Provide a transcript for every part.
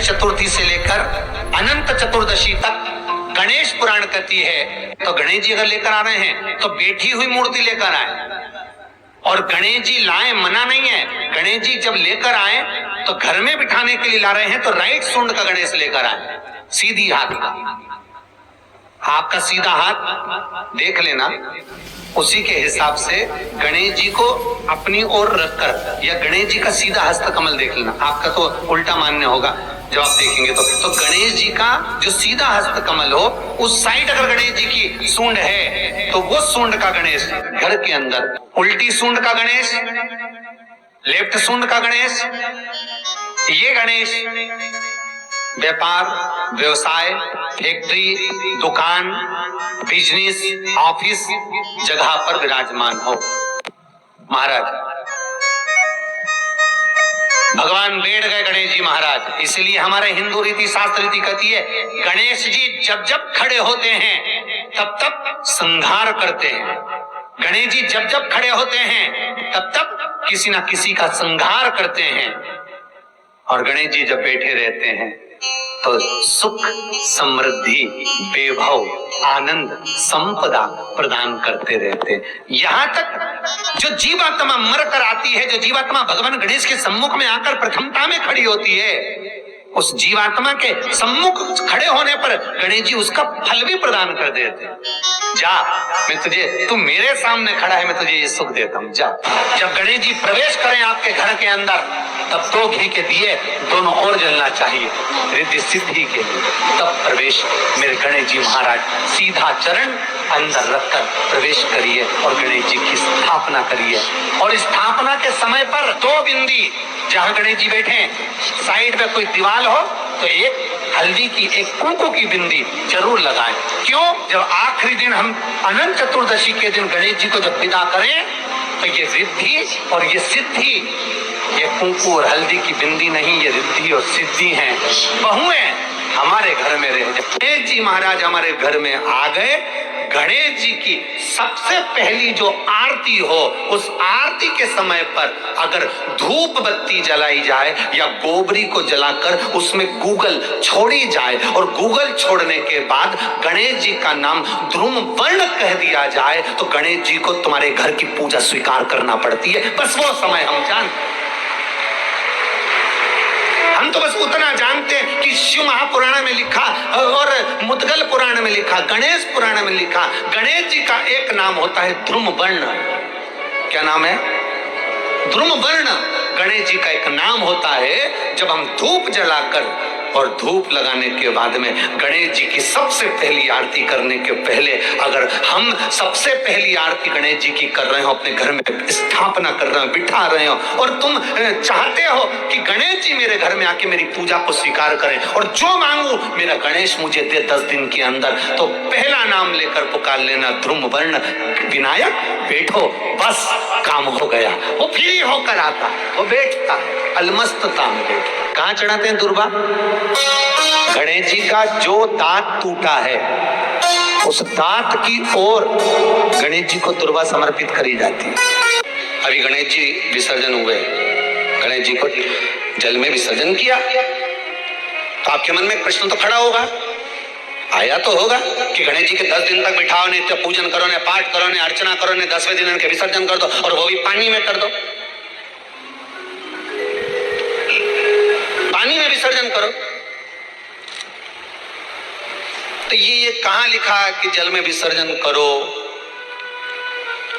चतुर्थी से लेकर अनंत चतुर्दशी तक गणेश पुराण कहती है। तो गणेश जी अगर लेकर आ रहे हैं तो बैठी हुई मूर्ति लेकर आए, और गणेश जी लाए मना नहीं है। गणेश जी जब लेकर आए तो घर में बिठाने के लिए ला रहे हैं तो राइट सूंड का गणेश लेकर आए, सीधी हाथ का। आपका सीधा हाथ देख लेना, उसी के हिसाब से गणेश जी को अपनी ओर रखकर, या गणेश जी का सीधा हस्त कमल देख लेना। आपका तो उल्टा मान्य होगा जब आप देखेंगे तो गणेश जी का जो सीधा हस्त कमल हो उस साइड अगर गणेश जी की सूंड है तो वो सूंड का गणेश घर के अंदर, उल्टी सूंड का गणेश, लेफ्ट सूंड का गणेश, ये गणेश व्यापार, व्यवसाय, फैक्ट्री, दुकान, बिजनेस, ऑफिस जगह पर विराजमान हो। महाराज भगवान बैठ गए गणेश जी महाराज। इसलिए हमारे हिंदू रीति शास्त्र रीति कहती है गणेश जी जब जब खड़े होते हैं तब तब संहार करते हैं। गणेश जी जब जब खड़े होते हैं तब तब किसी ना किसी का संहार करते हैं। और गणेश जी जब बैठे रहते हैं तो सुख, समृद्धि, वैभव, आनंद, संपदा प्रदान करते रहते हैं। यहाँ तक जो जीवात्मा मर कर आती है, जो जीवात्मा भगवान गणेश के सम्मुख में आकर प्रथमता में खड़ी होती है, उस जीवात्मा के सम्मुख खड़े होने पर गणेश जी उसका फल भी प्रदान कर देते हैं। जा, मैं तुझे, तू मेरे सामने खड़ा है, मैं तुझे ये सुख देता हूं, जा। जब गणेश जी प्रवेश करें आपके घर के अंदर तब 2 घी के दिए दोनों ओर जलना चाहिए रिद्धि सिद्धि के लिए। तब प्रवेश मेरे गणेश जी महाराज सीधा चरण अंदर रखकर प्रवेश करिए और गणेश जी की स्थापना करिए। और स्थापना के समय पर 2 बिंदी जहां गणेश जी बैठे साइड में कोई दीवार हो तो एक हल्दी की, एक कुंकू की बिंदी जरूर लगाएं। क्यों? जब आखिरी दिन हम अनंत चतुर्दशी के दिन गणेश जी को जब विदा करें तो ये रिद्धि और ये सिद्धि, ये कुंकू और हल्दी की बिंदी नहीं, ये रिद्धि और सिद्धि हैं। बहुएं हमारे घर में रहे। गणेश जी महाराज हमारे घर में आ गए, गणेश जी की सबसे पहली जो आरती हो उस आरती के समय पर अगर धूप बत्ती जलाई जाए या गोबरी को जलाकर उसमें गूगल छोड़ी जाए और गूगल छोड़ने के बाद गणेश जी का नाम ध्रुम वर्ण कह दिया जाए तो गणेश जी को तुम्हारे घर की पूजा स्वीकार करना पड़ती है। बस वो समय हम जानते, हम तो बस उतना जानते हैं कि शिव महापुराण में लिखा और मुद्गल पुराण में लिखा, गणेश पुराण में लिखा, गणेश जी का एक नाम होता है ध्रुम वर्ण। क्या नाम है? ध्रुम वर्ण गणेश जी का एक नाम होता है। जब हम धूप जलाकर और धूप लगाने के बाद में गणेश जी की सबसे पहली आरती करने के पहले अगर हम सबसे पहली आरती गणेश जी की कर रहे हो, अपने घर में स्थापना कर रहे हो, बिठा रहे हो और तुम चाहते हो कि गणेश जी मेरे घर में आके मेरी पूजा को स्वीकार करें और जो मांगू मेरा गणेश मुझे दे 10 दिन के अंदर, तो पहला नाम लेकर पुकार लेना ध्रुम वर्ण विनायक, बैठो, बस काम हो गया। वो फ्री होकर आता, वो बैठता अलमस्तता में बैठ। कहाँ चढ़ाते हैं दुर्बा? गणेश जी का जो दांत टूटा है उस दांत की ओर गणेश जी को दुर्बा समर्पित करी जाती है। अभी गणेश जी विसर्जन हुए, गणेश जी को जल में विसर्जन किया तो आपके मन में एक प्रश्न तो खड़ा होगा, आया तो होगा कि गणेश जी के 10 दिन तक बिठाओ, नित्य पूजन करो, ने पाठ करो, ने अर्चना करो, ने 10वें दिन इनके विसर्जन कर दो और वो भी पानी में कर दो, पानी में विसर्जन करो। तो ये कहां लिखा है कि जल में विसर्जन करो?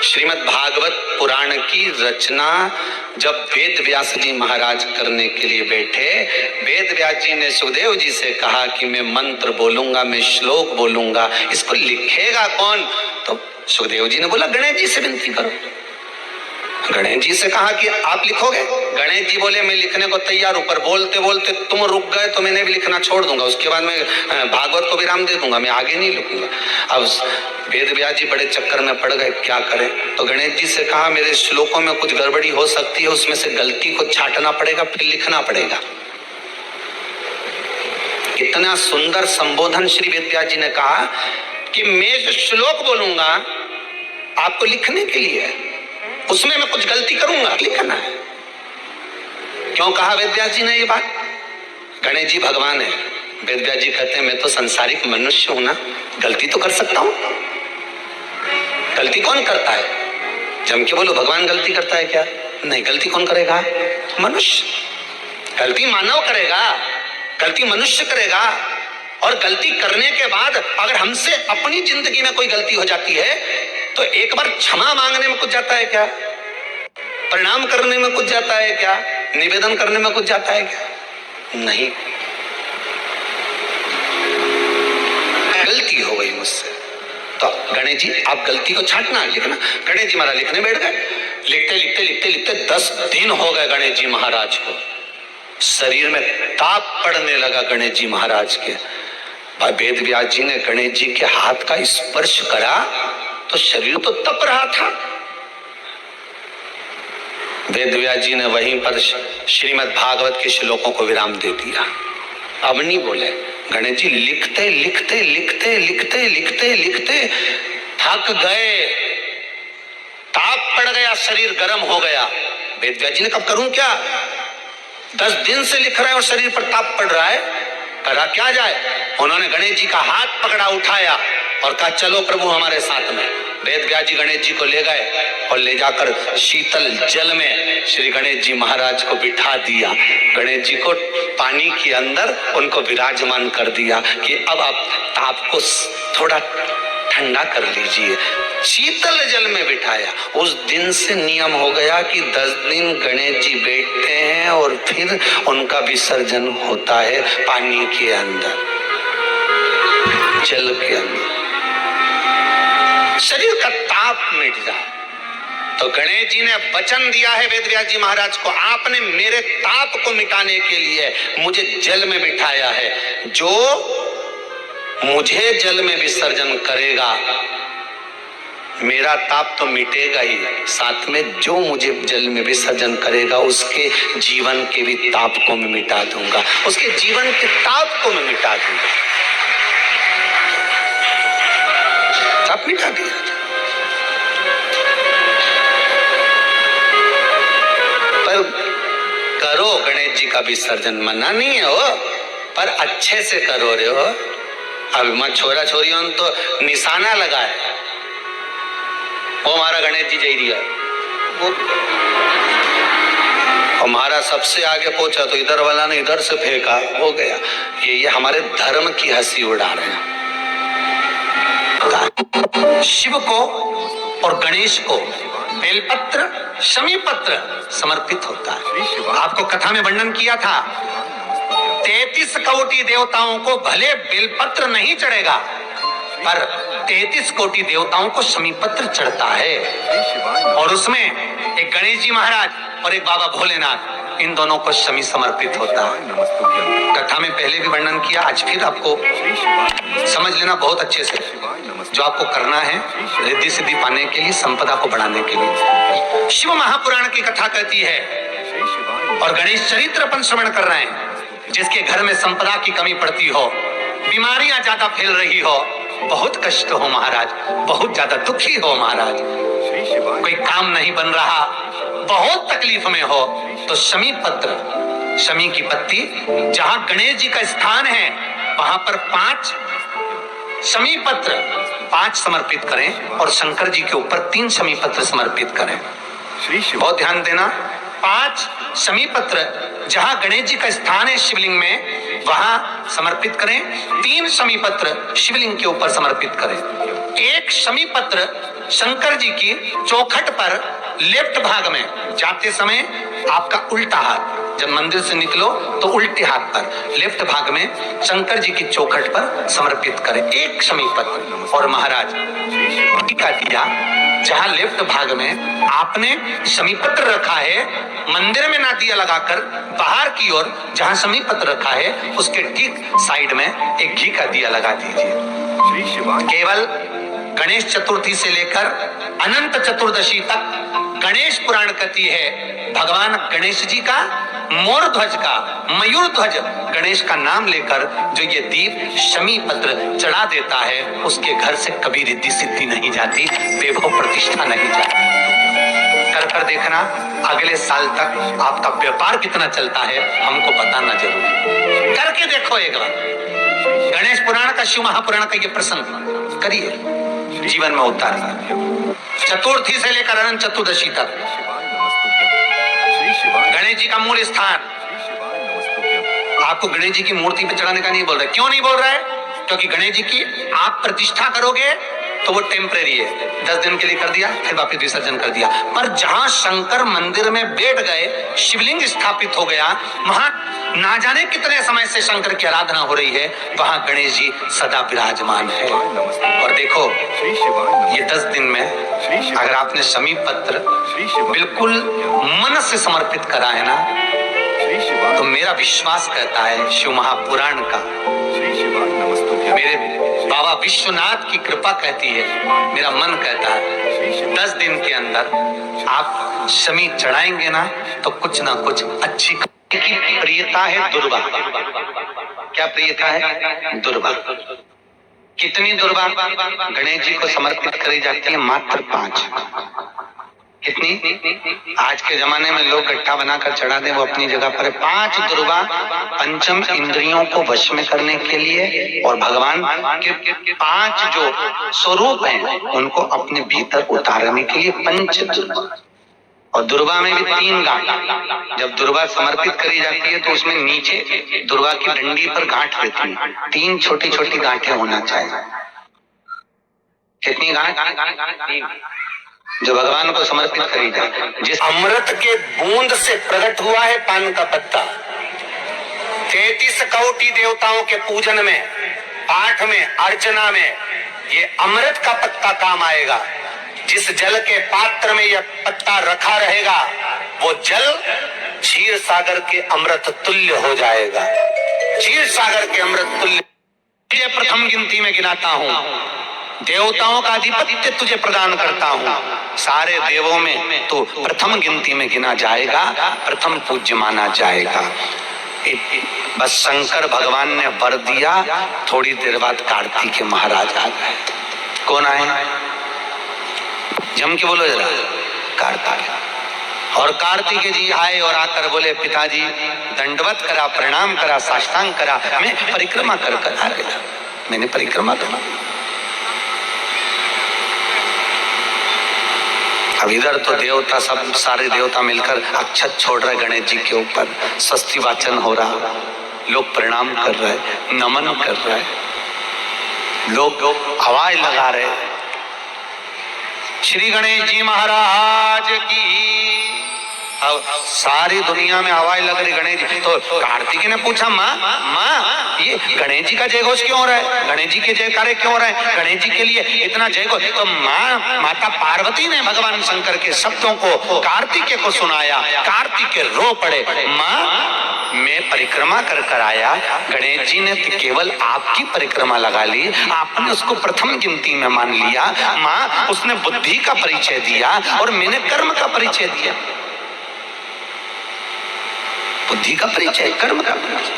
श्रीमद् भागवत पुराण की रचना जब वेद व्यास जी महाराज करने के लिए बैठे, वेद व्यास जी ने सुखदेव जी से कहा कि मैं मंत्र बोलूंगा, मैं श्लोक बोलूंगा, इसको लिखेगा कौन? तो सुखदेव जी ने बोला गणेश जी से विनती करो। गणेश जी से कहा कि आप लिखोगे? गणेश जी बोले मैं लिखने को तैयार हूं, पर बोलते बोलते तुम रुक गए तो मैंने भी लिखना छोड़ दूंगा, उसके बाद मैं भागवत को विराम दे दूंगा, मैं आगे नहीं लिखूंगा। अब वेद व्यास जी बड़े चक्कर में पड़ गए, क्या करें? तो गणेश जी से कहा मेरे श्लोकों में कुछ गड़बड़ी हो सकती है, उसमें से गलती को छांटना पड़ेगा, फिर लिखना पड़ेगा। इतना सुंदर संबोधन श्री वेद व्यास जी ने कहा कि मैं जो श्लोक बोलूंगा आपको लिखने के लिए, उसमें मैं कुछ गलती करूंगा, लिखना है। क्यों कहा वेद व्यास जी ने ये बात? गणेश जी भगवान है। वेद व्यास जी कहते हैं मैं तो संसारिक मनुष्य हूं ना, गलती तो कर सकता हूं। गलती कौन करता है? जम के बोलो भगवान गलती करता है क्या? नहीं, गलती कौन करेगा? मनुष्य। गलती मानव करेगा, गलती मनुष्य करेगा। और गलती करने के बाद अगर हमसे अपनी जिंदगी में कोई गलती हो जाती है तो एक बार क्षमा मांगने में कुछ जाता है क्या? प्रणाम करने में कुछ जाता है क्या? निवेदन करने में कुछ जाता है क्या? नहीं। गलती हो गई मुझसे तो गणेश जी आप गलती को छांटना, लिखना। गणेश जी महाराज लिखने बैठ गए। लिखते लिखते लिखते लिखते 10 दिन हो गए गणेश जी महाराज को। शरीर में ताप पड़ने लगा गणेश जी महाराज के। वेद व्यास जी ने गणेश जी के हाथ का स्पर्श करा तो शरीर तो तप रहा था। वेद व्यास जी ने वहीं पर श्रीमद् भागवत के श्लोकों को विराम दे दिया। अब नहीं बोले। गणेश जी लिखते लिखते लिखते लिखते लिखते लिखते थक गए, ताप पड़ गया, शरीर गर्म हो गया। वेद व्यास जी ने कब करूं क्या? 10 दिन से लिख रहे हैं और शरीर पर ताप पड़ रहा है, करा क्या जाए? उन्होंने गणेश जी का हाथ पकड़ा, उठाया और कहा चलो प्रभु हमारे साथ में। वेद व्यास जी गणेश जी को ले गए और ले जाकर शीतल जल में श्री गणेश जी महाराज को बिठा दिया। गणेश जी को पानी के अंदर उनको विराजमान कर दिया कि अब आप ताप को थोड़ा ठंडा कर लीजिए। शीतल जल में बिठाया। उस दिन से नियम हो गया कि 10 दिन गणेश जी बैठते हैं और फिर उनका विसर्जन होता है पानी के अंदर, जल के अंदर। शरीर का ताप मिट जाए। तो गणेश जी ने वचन दिया है वेद व्यास जी महाराज को, आपने मेरे ताप को मिटाने के लिए मुझे जल में बिठाया है। जो मुझे जल में विसर्जन करेगा मेरा ताप तो मिटेगा ही, साथ में जो मुझे जल में विसर्जन करेगा उसके जीवन के भी ताप को मैं मिटा दूंगा, उसके जीवन के ताप को मैं मिटा दूंगा। ताप मिटा दिया। पर करो गणेश जी का विसर्जन, मना नहीं है वो, पर अच्छे से करो रे हो। अब मत छोरा छोरियों तो निशाना लगाए, वो हमारा गणेश जी जय दिया, वो हमारा सबसे आगे पहुंचा तो इधर वाला ने इधर से फेंका, हो गया। ये हमारे धर्म की हंसी उड़ा रहे हैं। शिव को और गणेश को बेलपत्र शमीपत्र समर्पित होता है। आपको कथा में वर्णन किया था 33 कोटि देवताओं को भले बेलपत्र नहीं चढ़ेगा पर 33 कोटि देवताओं को शमीपत्र चढ़ता है। और उसमें एक गणेश जी महाराज और एक बाबा भोलेनाथ, इन दोनों को शमी समर्पित होता है। कथा में पहले भी वर्णन किया, आज फिर आपको समझ लेना बहुत अच्छे से। जो आपको करना है रिद्धि सिद्धि पाने के लिए, संपदा को बढ़ाने के लिए। शिव महापुराण की कथा कहती है और गणेश चरित्र अपन श्रवण कर रहे हैं। जिसके घर में संपदा की कमी पड़ती हो, बीमारियां ज्यादा फैल रही हो, बहुत कष्ट हो महाराज, बहुत ज्यादा दुखी हो महाराज, कोई काम नहीं बन रहा, बहुत तकलीफ में हो, तो शमी पत्र, शमी की पत्ती, जहां गणेश जी का स्थान है वहां पर 5 शमी पत्र 5 समर्पित करें और शंकर जी के ऊपर 3 शमी पत्र समर्पित करें। बहुत ध्यान देना, 5 शमी पत्र जहां गणेश जी का स्थान है शिवलिंग में वहां समर्पित करें, 3 शमी पत्र शिवलिंग के ऊपर समर्पित करें। 1 शमी पत्र शंकर जी की चौखट पर लेफ्ट भाग में, जाते समय आपका उल्टा हाथ, जब मंदिर से निकलो तो उल्टे हाथ पर लेफ्ट भाग में शंकर जी की चौखट पर समर्पित करें 1 शमी पत्र। और महाराज टीका दिया, जहां लेफ्ट भाग में आपने शमी पत्र रखा है, मंदिर में ना दिया लगाकर बाहर की ओर जहां शमी पत्र रखा है उसके ठीक साइड में एक घी का दिया लगा दीजिए। केवल गणेश चतुर्थी से लेकर अनंत चतुर्दशी तक गणेश पुराण कहती है भगवान गणेश जी का मोर ध्वज का, मयूर ध्वज गणेश का नाम लेकर जो ये दीप शमी पत्र चढ़ा देता है उसके घर से कभी रिद्धि सिद्धि नहीं जाती, वैभव प्रतिष्ठा नहीं जाती। कर देखना, अगले साल तक आपका व्यापार कितना चलता है हमको बताना जरूर। करके देखो एक बार। गणेश पुराण का, शिव महापुराण का ये प्रसंग करिए, जीवन में उतारना। चतुर्थी से लेकर अनंत चतुर्दशी तक गणेश जी का मूल स्थान। आपको गणेश जी की मूर्ति पे चढ़ाने का नहीं बोल रहे। क्यों नहीं बोल रहा है? क्योंकि गणेश जी की आप प्रतिष्ठा करोगे तो वो टेम्परेरी है, 10 दिन के लिए कर दिया, फिर वापस विसर्जन कर दिया। पर जहां शंकर मंदिर में बैठ गए, शिवलिंग स्थापित हो गया, वहां ना जाने कितने समय से शंकर की आराधना हो रही है, वहां गणेश जी सदा विराजमान है। और देखो ये 10 दिन में अगर आपने शमी पत्र बिल्कुल मन से समर्पित करा है ना, तो मेरा विश्वास कहता है शिव महापुराण का, मेरे बाबा विश्वनाथ की कृपा कहती है, मेरा मन कहता है 10 दिन के अंदर आप शमी चढ़ाएंगे ना तो कुछ ना कुछ अच्छी की प्रियता है दुर्वा। क्या प्रियता है? दुर्वा। कितनी दुर्वा गणेश जी को समर्पित करी जाती है? मात्र 5। कितनी? आज के जमाने में लोग गट्ठा बनाकर चढ़ा दे, वो अपनी जगह पर 5 दुर्वा पंचम इंद्रियों को वश में करने के लिए, और भगवान के 5 जो स्वरूप हैं उनको अपने भीतर उतारने के लिए 5 दुर्वा। और दुर्वा में भी 3 गांठ। जब दुर्वा समर्पित करी जाती है तो उसमें नीचे दुर्वा की डंडी पर गांठ रहती है, 3 छोटी छोटी गांठें होना चाहिए। कितनी गांठ? जो भगवान को समर्पित करी जाए। जिस अमृत के बूंद से प्रकट हुआ है पान का पत्ता, 33 कोटि देवताओं के पूजन में, पाठ में, अर्चना में ये अमृत का पत्ता काम आएगा। जिस जल के पात्र में यह पत्ता रखा रहेगा वो जल क्षीर सागर के अमृत तुल्य हो जाएगा। क्षीर सागर के अमृत तुल्य। ये प्रथम गिनती में गिनाता हूं, देवताओं का आधिपत्य तुझे प्रदान करता हूं। सारे देवों में तो प्रथम गिनती में गिना जाएगा, प्रथम पूज्य माना जाएगा। बस शंकर भगवान ने वर दिया, थोड़ी देर बाद कार्तिक महाराज आ गए। कौन आए? जम के बोलो जरा। कार्तिक। और कार्तिक जी आए और आकर बोले, पिताजी दंडवत करा, प्रणाम करा, साष्टांग करा, मैं परिक्रमा कर आ गया। मैंने परिक्रमा करा। अब इधर तो देवता सब, सारे देवता मिलकर अक्षत छोड़ रहे गणेश जी के ऊपर, स्वस्ति वाचन हो रहा, लोग प्रणाम कर रहे, नमन कर रहे, लोग आवाज लगा रहे, श्री गणेश जी महाराज की। अब सारी दुनिया में आवाज लग रही गणेश जी। तो कार्तिक ने पूछा, माँ ये गणेश जी का जयघोष क्यों हो रहा है? गणेश जी के जयकारे क्यों हो रहे हैं? गणेश जी के लिए इतना जयघोष? तो माता पार्वती ने भगवान शंकर के शब्दों को कार्तिक को सुनाया। कार्तिक रो पड़े, माँ मैं परिक्रमा कर आया, गणेश जी ने तो केवल आपकी परिक्रमा लगा ली, आपने उसको प्रथम गिनती में मान लिया। माँ उसने बुद्धि का परिचय दिया और मैंने कर्म का परिचय दिया। बुद्धि का परिचय, कर्म का परिचय।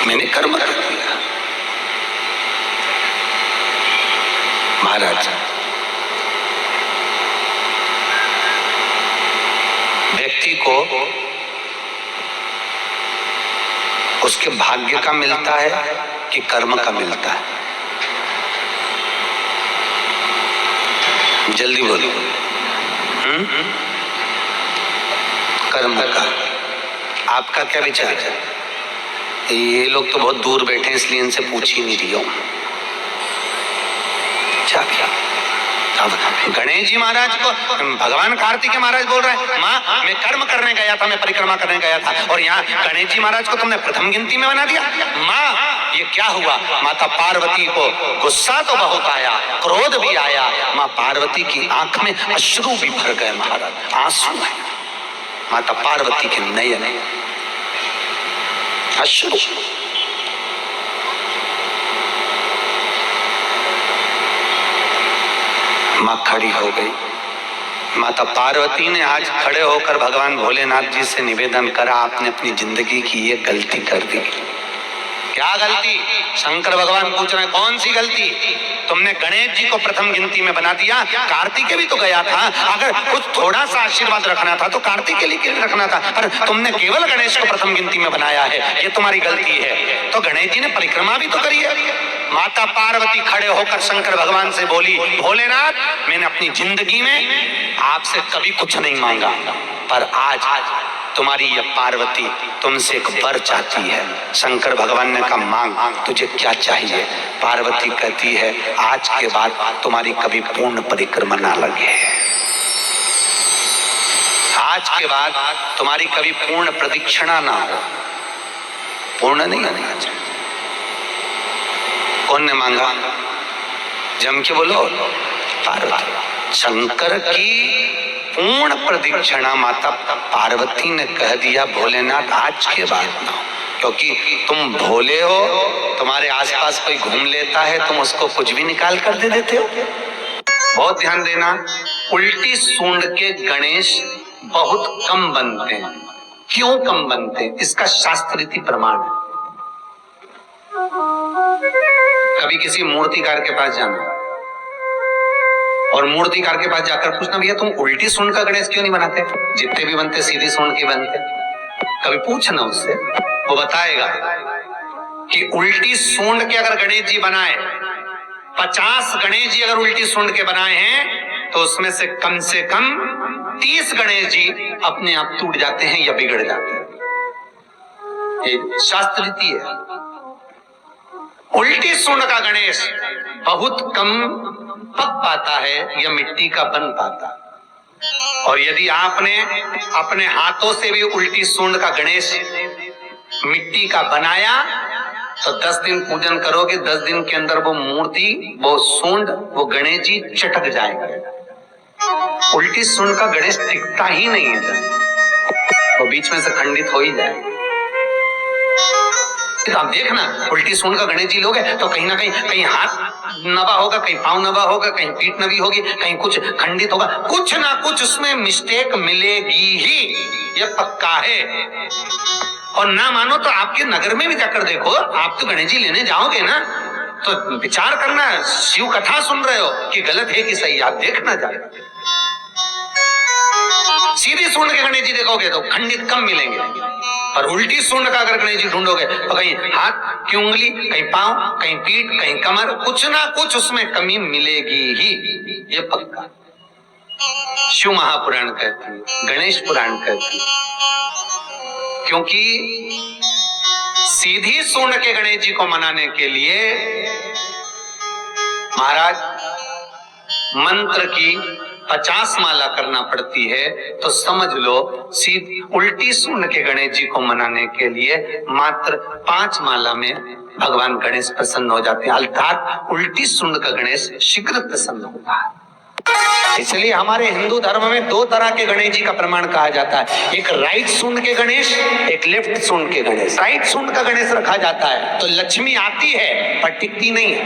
मैंने कर्म कर दिया। महाराज व्यक्ति को उसके भाग्य का मिलता है कि कर्म का मिलता है? जल्दी बोलो। कर्म का। आपका क्या विचार है? ये लोग तो बहुत दूर बैठे हैं इसलिए इनसे पूछ ही नहीं रही हूं। क्या अब गणेश जी महाराज को भगवान कार्तिक महाराज बोल रहे हैं, माँ मैं कर्म करने गया था, मैं परिक्रमा करने गया था, और यहाँ गणेश जी महाराज को तुमने प्रथम गिनती में बना दिया। माँ ये क्या हुआ? माता पार्वती को गुस्सा तो बहुत आया, क्रोध भी आया। माँ पार्वती की आंख में अश्रु भी भर गए। महाराज आंसू है माता पार्वती के नयन, अश्रु। मां खड़ी हो गई। माता पार्वती ने आज खड़े होकर भगवान भोलेनाथ जी से निवेदन करा, आपने अपनी जिंदगी की ये गलती कर दी, क्या गलती? शंकर भगवान पूछ रहे हैं कौन सी गलती? तुमने गणेश जी को प्रथम गिनती में बना दिया। कार्तिकेय भी तो गया था, अगर कुछ थोड़ा सा आशीर्वाद रखना था तो कार्तिकेय के लिए रखना था, पर तुमने केवल गणेश को प्रथम गिनती में बनाया है, ये तुम्हारी गलती है। तो गणेश जी ने परिक्रमा भी तो करी है। माता पार्वती खड़े होकर शंकर भगवान से बोली, भोलेनाथ मैंने अपनी जिंदगी में आपसे कभी कुछ नहीं मांगा, पर आज तुम्हारी ये पार्वती तुमसे एक वर चाहती है। शंकर भगवान ने कहा मांग, तुझे क्या चाहिए? पार्वती कहती है आज के बाद तुम्हारी कभी पूर्ण परिक्रमा ना लगे, आज के बाद तुम्हारी कभी पूर्ण प्रदक्षिणा ना हो, पूर्ण नहीं होना चाहिए। कौन ने मांगा? जम के बोलो, पार्वती। शंकर की पूर्ण प्रदक्षिणा माता पार्वती ने कह दिया भोलेनाथ आज के बाद ना, क्योंकि तुम भोले हो, तुम्हारे आसपास कोई घूम लेता है तुम उसको कुछ भी निकाल कर दे देते हो। बहुत ध्यान देना, उल्टी सूंड के गणेश बहुत कम बनते हैं। क्यों कम बनते हैं? इसका शास्त्रीय प्रमाण है। कभी किसी मूर्तिकार के पास जाना और मूर्तिकार के पास जाकर पूछना, भैया तुम उल्टी सूंड का गणेश क्यों नहीं बनाते? जितने भी बनते सीधी सूंड के बनते। कभी पूछना उससे, वो बताएगा कि उल्टी सूंड के अगर गणेश जी बनाए, 50 गणेश जी अगर उल्टी सूंड के बनाए हैं तो उसमें से कम 30 गणेश जी अपने आप टूट जाते हैं या बिगड़ जाते हैं। ये शास्त्र रीति है। उल्टी सूंड का गणेश बहुत कम पक पाता है या मिट्टी का बन पाता, और यदि आपने अपने हाथों से भी उल्टी सूंड का गणेश मिट्टी का बनाया तो 10 दिन पूजन करोगे, 10 दिन के अंदर वो मूर्ति, वो सूंड, वो गणेश जी चटक जाएगा। उल्टी सूंड का गणेश टिकता ही नहीं है, वो बीच में से खंडित हो ही जाएगा। तो आप देखना, उल्टी सूंड का गणेश जी लोगे तो कहीं ना कहीं हाथ नवा होगा, कहीं पांव नवा होगा, कहीं पीठ नवी होगी, कहीं कुछ खंडित होगा, कुछ ना कुछ उसमें मिस्टेक मिलेगी ही, ये पक्का है। और ना मानो तो आपके नगर में भी जाकर देखो, आप तो गणेश जी लेने जाओगे ना तो विचार करना, शिव कथा सुन रहे हो कि गलत है कि सही, आप देखना जाएगा। सीधी सूंड के गणेश जी देखोगे तो खंडित कम मिलेंगे, और उल्टी सूंड का अगर गणेश जी ढूंढोगे तो कहीं हाथ की उंगली, कहीं पांव, कहीं पीठ, कहीं कमर, कुछ ना कुछ उसमें कमी मिलेगी ही, ये पक्का। शिव महापुराण कहती है, गणेश पुराण कहती है, क्योंकि सीधी सूंड के गणेश जी को मनाने के लिए महाराज मंत्र की 50 माला करना पड़ती है। तो समझ लो सीधी उल्टी सूंड के गणेश जी को मनाने के लिए मात्र 5 माला में भगवान गणेश प्रसन्न हो जाते हैं, अर्थात उल्टी सूंड का गणेश शीघ्र प्रसन्न होता है। इसलिए हमारे हिंदू धर्म में 2 तरह के गणेश जी का प्रमाण कहा जाता है, एक राइट सूंड के गणेश, एक लेफ्ट सूंड के गणेश। राइट सूंड का गणेश रखा जाता है तो लक्ष्मी आती है पर टिकती नहीं है,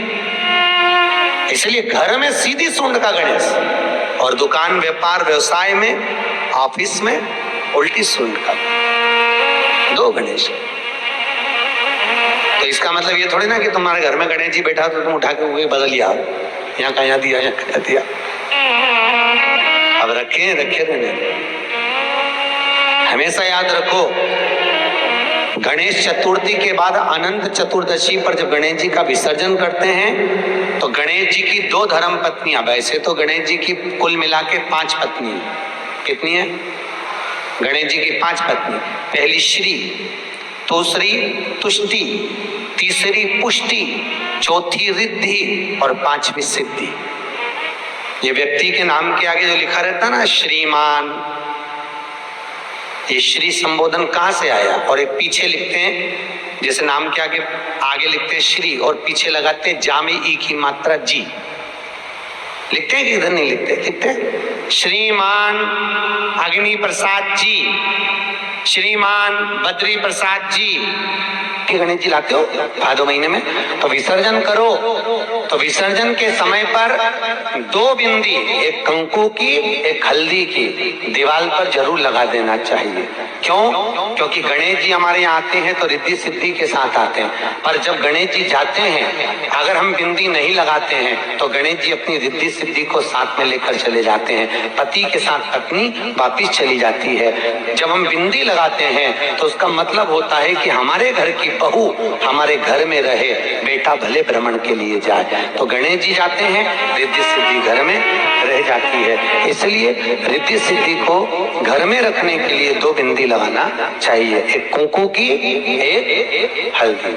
इसलिए घर में सीधी सूंड का गणेश, और दुकान, व्यापार, व्यवसाय में, ऑफिस में उल्टी सूंड का 2 गणेश। तो इसका मतलब ये थोड़ी ना कि तुम्हारे घर में गणेश जी बैठा तो तुम उठा के बदल लिया, यहाँ का यहाँ दिया, यहाँ का दिया। अब रखे रहने, हमेशा याद रखो, गणेश चतुर्थी के बाद अनंत चतुर्दशी पर जब गणेश जी का विसर्जन करते हैं तो गणेश जी की 2 धर्म पत्नियां, वैसे तो गणेश जी की कुल मिला के 5 पत्नी, कितनी है? गणेश जी की 5 पत्नी, पहली श्री, दूसरी तुष्टि, तीसरी पुष्टि, चौथी रिद्धि और 5वीं सिद्धि। ये व्यक्ति के नाम के आगे जो लिखा रहता है ना श्रीमान, ये श्री संबोधन कहां से आया? और एक पीछे लिखते हैं, जैसे नाम के आगे लिखते हैं श्री और पीछे लगाते हैं जा में ई की मात्रा जी, लिखते हैं कि इधर नहीं लिखते? लिखते हैं श्रीमान अग्नि प्रसाद जी, श्रीमान बद्री प्रसाद जी। गणेश जी लाते हो भादो महीने में, तो विसर्जन करो तो विसर्जन के समय पर 2 बिंदी, एक कंकु की एक हल्दी की, दीवार पर जरूर लगा देना चाहिए। क्यों? क्योंकि गणेश जी हमारे यहाँ आते हैं तो रिद्धि सिद्धि के साथ आते हैं, पर जब गणेश जी जाते हैं अगर हम बिंदी नहीं लगाते हैं तो गणेश जी अपनी रिद्धि सिद्धि को साथ में लेकर चले जाते हैं। पति के साथ पत्नी वापिस चली जाती है। जब हम बिंदी लगाते हैं तो उसका मतलब होता है कि हमारे घर की बहू हमारे घर में रहे, बेटा भले भ्रमण के लिए जाए। तो गणेश जी जाते हैं, रिद्धि सिद्धि घर में रह जाती है। इसलिए रिद्धि सिद्धि को घर में रखने के लिए 2 बिंदी लगाना चाहिए, एक कुंकू की, एक हल्दी।